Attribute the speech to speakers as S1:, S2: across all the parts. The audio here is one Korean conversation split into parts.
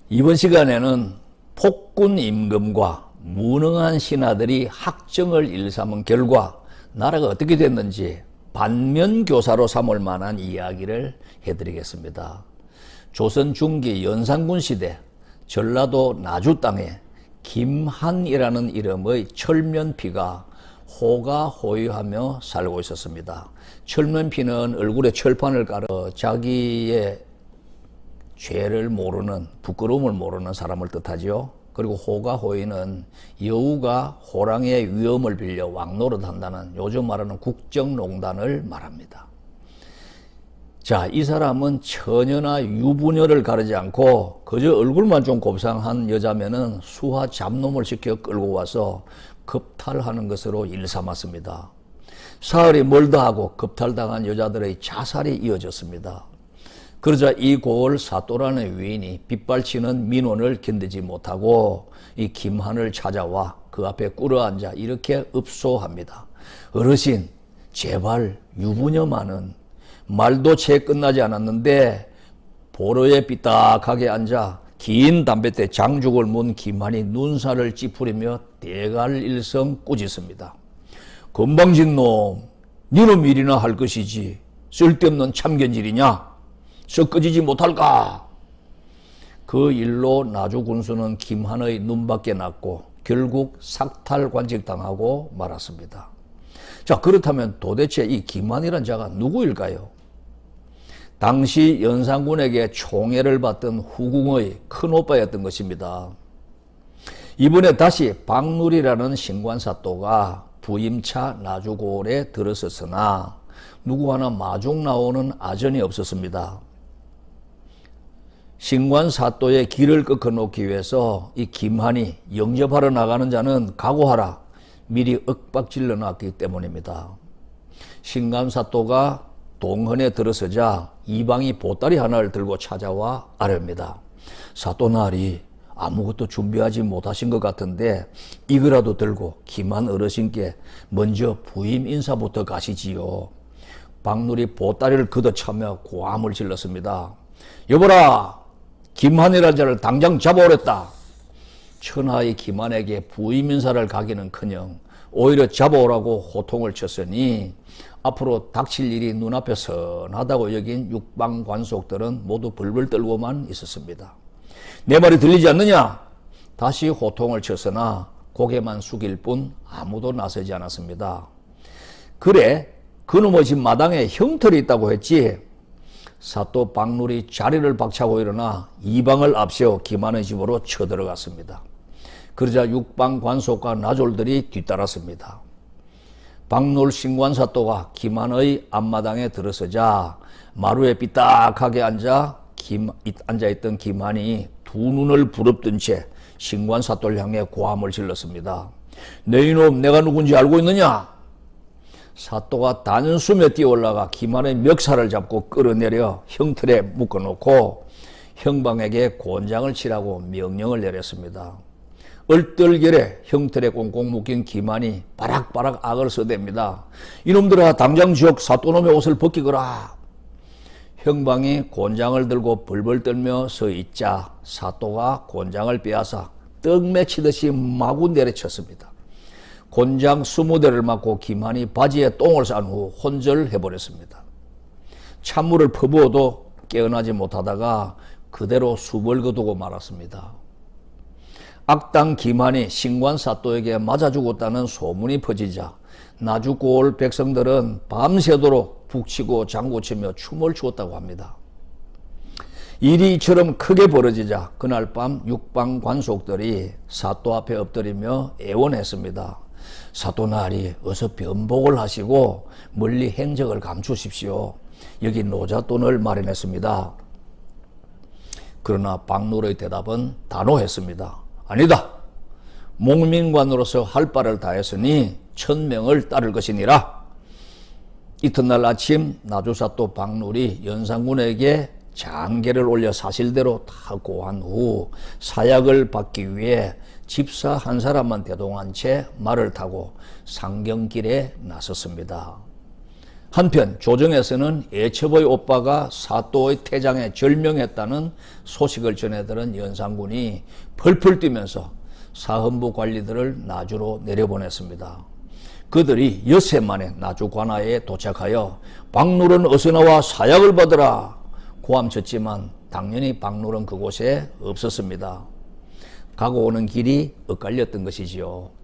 S1: 이번 시간에는 폭군 임금과 무능한 신하들이 학정을 일삼은 결과 나라가 어떻게 됐는지 반면교사로 삼을 만한 이야기를 해드리겠습니다. 조선 중기 연산군 시대 전라도 나주 땅에 김한이라는 이름의 철면피가 호가 호위하며 살고 있었습니다. 철면피는 얼굴에 철판을 깔아 자기의 죄를 모르는, 부끄러움을 모르는 사람을 뜻하죠. 그리고 호가 호위는 여우가 호랑이의 위엄을 빌려 왕노릇한다는, 요즘 말하는 국정농단을 말합니다. 자, 이 사람은 처녀나 유부녀를 가르지 않고 그저 얼굴만 좀 곱상한 여자면은 수하 잡놈을 시켜 끌고 와서 겁탈하는 것으로 일삼았습니다. 사흘이 멀다 하고 겁탈당한 여자들의 자살이 이어졌습니다. 그러자 이 고을 사또라는 위인이 빗발치는 민원을 견디지 못하고 이 김한을 찾아와 그 앞에 꿇어앉아 이렇게 읍소합니다. 어르신, 제발 유부녀만은 말도 채 끝나지 않았는데 보로에 삐딱하게 앉아 긴 담뱃대 장죽을 문 김한이 눈살을 찌푸리며 대갈일성 꾸짖습니다. 건방진 놈, 니놈 일이나 할 것이지 쓸데없는 참견질이냐? 썩어지지 못할까? 그 일로 나주 군수는 김한의 눈밖에 났고 결국 삭탈관직당하고 말았습니다. 자, 그렇다면 도대체 이 김한이란 자가 누구일까요? 당시 연산군에게 총애를 받던 후궁의 큰오빠였던 것입니다. 이번에 다시 박누리라는 신관사또가 부임차 나주고을에 들어섰으나 누구 하나 마중 나오는 아전이 없었습니다. 신관사또의 길을 꺾어놓기 위해서 이 김한이 영접하러 나가는 자는 각오하라 미리 윽박질러 놨기 때문입니다. 신관사또가 동헌에 들어서자 이방이 보따리 하나를 들고 찾아와 아뢰입니다. 사또나리, 아무것도 준비하지 못하신 것 같은데 이거라도 들고 김한 어르신께 먼저 부임 인사부터 가시지요. 박누리 보따리를 걷어차며 고함을 질렀습니다. 여보라, 김한이라는 자를 당장 잡아오랬다. 천하의 김한에게 부임 인사를 가기는커녕 오히려 잡아오라고 호통을 쳤으니 앞으로 닥칠 일이 눈앞에 선하다고 여긴 육방 관속들은 모두 벌벌 떨고만 있었습니다. 내 말이 들리지 않느냐? 다시 호통을 쳤으나 고개만 숙일 뿐 아무도 나서지 않았습니다. 그래, 그놈의 집 마당에 형털이 있다고 했지. 사또 박누리 자리를 박차고 일어나 이방을 앞세워 김한의 집으로 쳐들어갔습니다. 그러자 육방 관속과 나졸들이 뒤따랐습니다. 박놀 신관사또가 김한의 앞마당에 들어서자 마루에 삐딱하게 앉아있던 김한이 두 눈을 부릅뜬 채 신관사또를 향해 고함을 질렀습니다. 내 이놈, 내가 누군지 알고 있느냐? 사또가 단숨에 뛰어올라가 김한의 멱살을 잡고 끌어내려 형틀에 묶어놓고 형방에게 곤장을 치라고 명령을 내렸습니다. 얼떨결에 형틀에 꽁꽁 묶인 김한이 바락바락 악을 써댑니다. 이놈들아, 당장 지역 사또놈의 옷을 벗기거라. 형방이 곤장을 들고 벌벌 떨며 서 있자 사또가 곤장을 빼앗아 떡 맺히듯이 마구 내려쳤습니다. 곤장 20대를 맞고 김한이 바지에 똥을 싼 후 혼절해버렸습니다. 찬물을 퍼부어도 깨어나지 못하다가 그대로 수벌거두고 말았습니다. 악당 김한이 신관사또에게 맞아 죽었다는 소문이 퍼지자 나주고을 백성들은 밤새도록 북치고 장구치며 춤을 추었다고 합니다. 일이 이처럼 크게 벌어지자 그날 밤 육방 관속들이 사또 앞에 엎드리며 애원했습니다. 사또나리, 어서 변복을 하시고 멀리 행적을 감추십시오. 여기 노잣돈을 마련했습니다. 그러나 박누리의 대답은 단호했습니다. 아니다. 목민관으로서 할 바를 다했으니 1000명을 따를 것이니라. 이튿날 아침 나주사또 박누리 연산군에게 장계를 올려 사실대로 다 고한 후 사약을 받기 위해 집사 한 사람만 대동한 채 말을 타고 상경길에 나섰습니다. 한편 조정에서는 애첩의 오빠가 사또의 태장에 절명했다는 소식을 전해들은 연산군이 펄펄 뛰면서 사헌부 관리들을 나주로 내려보냈습니다. 그들이 엿새 만에 나주 관하에 도착하여 박노른 어서 나와 사약을 받으라 고함쳤지만 당연히 박노른 그곳에 없었습니다. 가고 오는 길이 엇갈렸던 것이지요.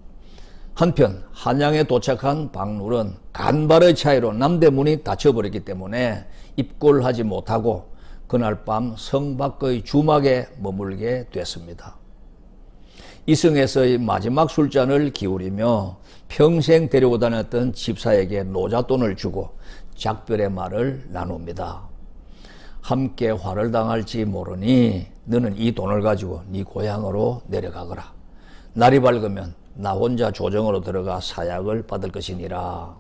S1: 한편 한양에 도착한 박노른 간발의 차이로 남대문이 닫혀버렸기 때문에 입골하지 못하고 그날 밤 성 밖의 주막에 머물게 됐습니다. 이성에서의 마지막 술잔을 기울이며 평생 데리고 다녔던 집사에게 노잣돈을 주고 작별의 말을 나눕니다. 함께 화를 당할지 모르니 너는 이 돈을 가지고 네 고향으로 내려가거라. 날이 밝으면 나 혼자 조정으로 들어가 사약을 받을 것이니라.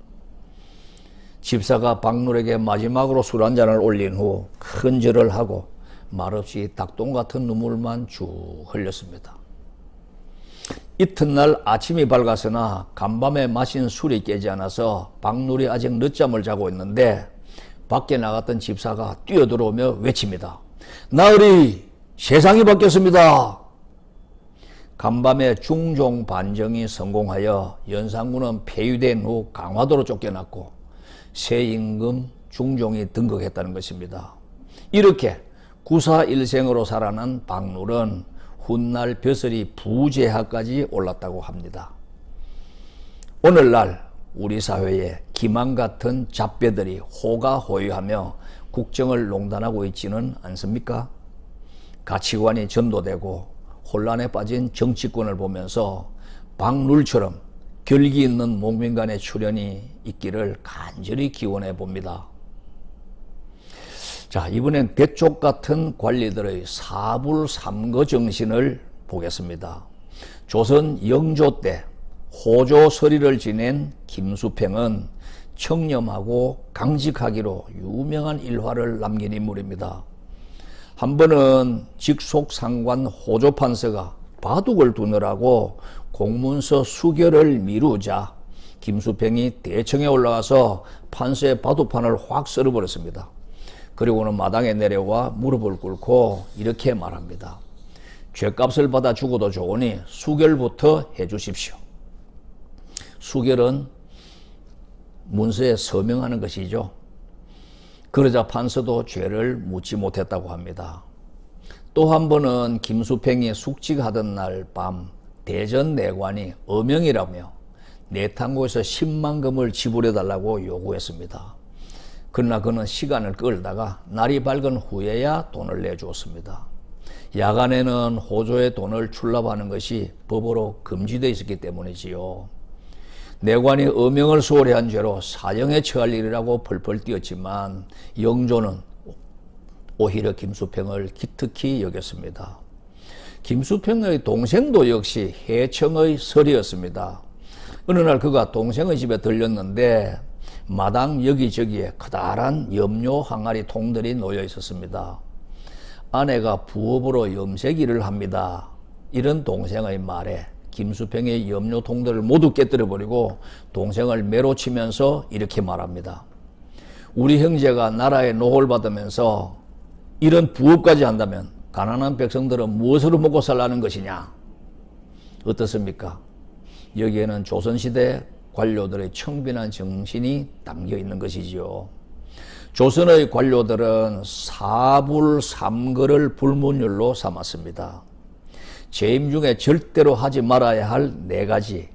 S1: 집사가 박노르에게 마지막으로 술 한 잔을 올린 후 큰 절을 하고 말없이 닭똥 같은 눈물만 쭉 흘렸습니다. 이튿날 아침이 밝았으나 간밤에 마신 술이 깨지 않아서 박노르이 아직 늦잠을 자고 있는데 밖에 나갔던 집사가 뛰어들어오며 외칩니다. 나으리, 세상이 바뀌었습니다. 간밤에 중종 반정이 성공하여 연산군은 폐위된 후 강화도로 쫓겨났고 새 임금 중종이 등극했다는 것입니다. 이렇게 구사일생으로 살아난 박노른 훗날 벼슬이 부제하까지 올랐다고 합니다. 오늘날 우리 사회에 기만 같은 잡배들이 호가호위하며 국정을 농단하고 있지는 않습니까? 가치관이 전도되고 혼란에 빠진 정치권을 보면서 박룰처럼 결기 있는 목민간의 출현이 있기를 간절히 기원해 봅니다. 자, 이번엔 대쪽 같은 관리들의 사불삼거 정신을 보겠습니다. 조선 영조 때 호조 서리를 지낸 김수평은 청렴하고 강직하기로 유명한 일화를 남긴 인물입니다. 한 번은 직속상관 호조판서가 바둑을 두느라고 공문서 수결을 미루자 김수평이 대청에 올라가서 판서의 바둑판을 확 썰어버렸습니다. 그리고는 마당에 내려와 무릎을 꿇고 이렇게 말합니다. 죗값을 받아 죽어도 좋으니 수결부터 해주십시오. 수결은 문서에 서명하는 것이죠. 그러자 판서도 죄를 묻지 못했다고 합니다. 또 한 번은 김수평이 숙직하던 날 밤 대전 내관이 어명이라며 내탕고에서 10만금을 지불해달라고 요구했습니다. 그러나 그는 시간을 끌다가 날이 밝은 후에야 돈을 내주었습니다. 야간에는 호조의 돈을 출납하는 것이 법으로 금지되어 있었기 때문이지요. 내관이 어명을 소홀히 한 죄로 사형에 처할 일이라고 펄펄 뛰었지만 영조는 오히려 김수평을 기특히 여겼습니다. 김수평의 동생도 역시 해청의 설이었습니다. 어느 날 그가 동생의 집에 들렸는데 마당 여기저기에 커다란 염료 항아리 통들이 놓여 있었습니다. 아내가 부업으로 염색 일을 합니다. 이런 동생의 말에 김수평의 염료통들을 모두 깨뜨려버리고 동생을 매로치면서 이렇게 말합니다. 우리 형제가 나라에 노홀 받으면서 이런 부업까지 한다면 가난한 백성들은 무엇으로 먹고 살라는 것이냐? 어떻습니까? 여기에는 조선시대 관료들의 청빈한 정신이 담겨 있는 것이지요. 조선의 관료들은 사불삼거를 불문율로 삼았습니다. 재임 중에 절대로 하지 말아야 할 4가지,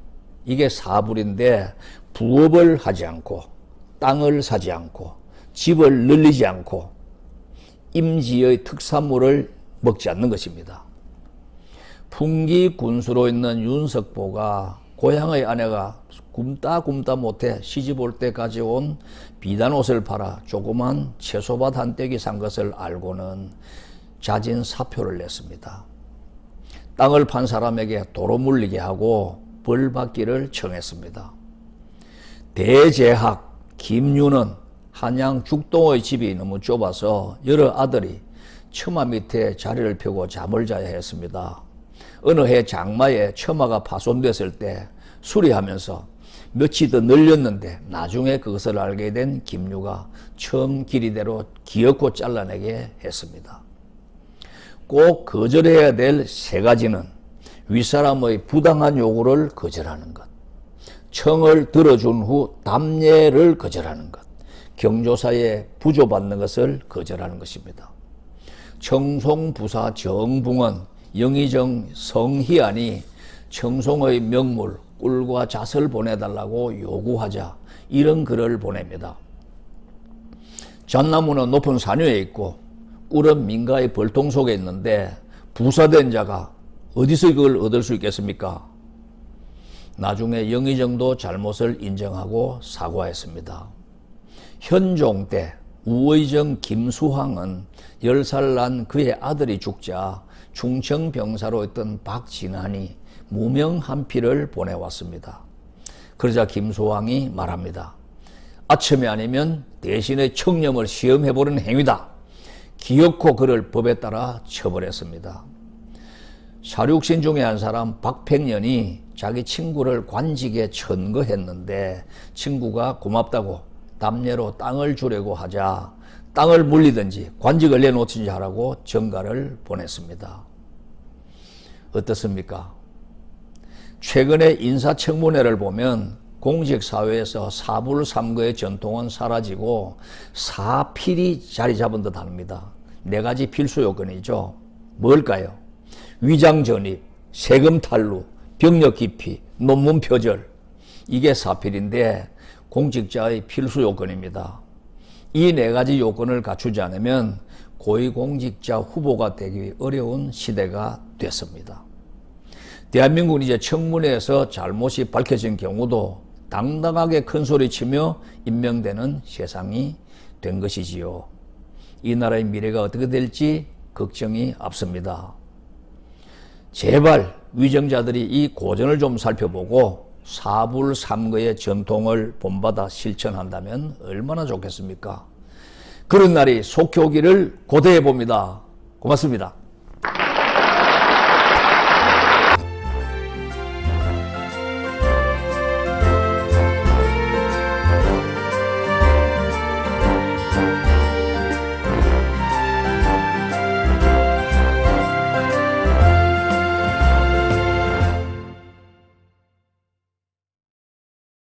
S1: 이게 사불인데 부업을 하지 않고 땅을 사지 않고 집을 늘리지 않고 임지의 특산물을 먹지 않는 것입니다. 풍기 군수로 있는 윤석보가 고향의 아내가 굶다 못해 시집 올 때 가져온 비단 옷을 팔아 조그만 채소밭 한 떼기 산 것을 알고는 자진 사표를 냈습니다. 땅을 판 사람에게 도로 물리게 하고 벌 받기를 청했습니다. 대제학 김유는 한양 죽동의 집이 너무 좁아서 여러 아들이 처마 밑에 자리를 펴고 잠을 자야 했습니다. 어느 해 장마에 처마가 파손됐을 때 수리하면서 며칠 더 늘렸는데 나중에 그것을 알게 된 김유가 처음 길이대로 기어코 잘라내게 했습니다. 꼭 거절해야 될 세 가지는 윗사람의 부당한 요구를 거절하는 것, 청을 들어준 후 담례를 거절하는 것, 경조사에 부조받는 것을 거절하는 것입니다. 청송부사 정붕은 영의정 성희안이 청송의 명물 꿀과 잣을 보내달라고 요구하자 이런 글을 보냅니다. 잣나무는 높은 산위에 있고 꿀은 민가의 벌통 속에 있는데 부사된 자가 어디서 그걸 얻을 수 있겠습니까? 나중에 영의정도 잘못을 인정하고 사과했습니다. 현종 때 우의정 김수황은 10살 난 그의 아들이 죽자 충청병사로 있던 박진환이 무명 한 피를 보내왔습니다. 그러자 김수황이 말합니다. 아첨이 아니면 대신에 청렴을 시험해보는 행위다. 기어코 그를 법에 따라 처벌했습니다. 사륙신 중에 한 사람 박팽년이 자기 친구를 관직에 천거했는데 친구가 고맙다고 담례로 땅을 주려고 하자 땅을 물리든지 관직을 내놓든지 하라고 전가를 보냈습니다. 어떻습니까? 최근에 인사청문회를 보면 공직사회에서 사불삼거의 전통은 사라지고 사필이 자리 잡은 듯 합니다. 4가지 필수 요건이죠. 뭘까요? 위장 전입, 세금 탈루, 병력 기피, 논문 표절. 이게 사필인데 공직자의 필수 요건입니다. 이 4가지 요건을 갖추지 않으면 고위공직자 후보가 되기 어려운 시대가 됐습니다. 대한민국은 이제 청문회에서 잘못이 밝혀진 경우도 당당하게 큰소리치며 임명되는 세상이 된 것이지요. 이 나라의 미래가 어떻게 될지 걱정이 앞섭니다. 제발 위정자들이 이 고전을 좀 살펴보고 사불삼거의 전통을 본받아 실천한다면 얼마나 좋겠습니까? 그런 날이 속히 오기를 고대해 봅니다. 고맙습니다.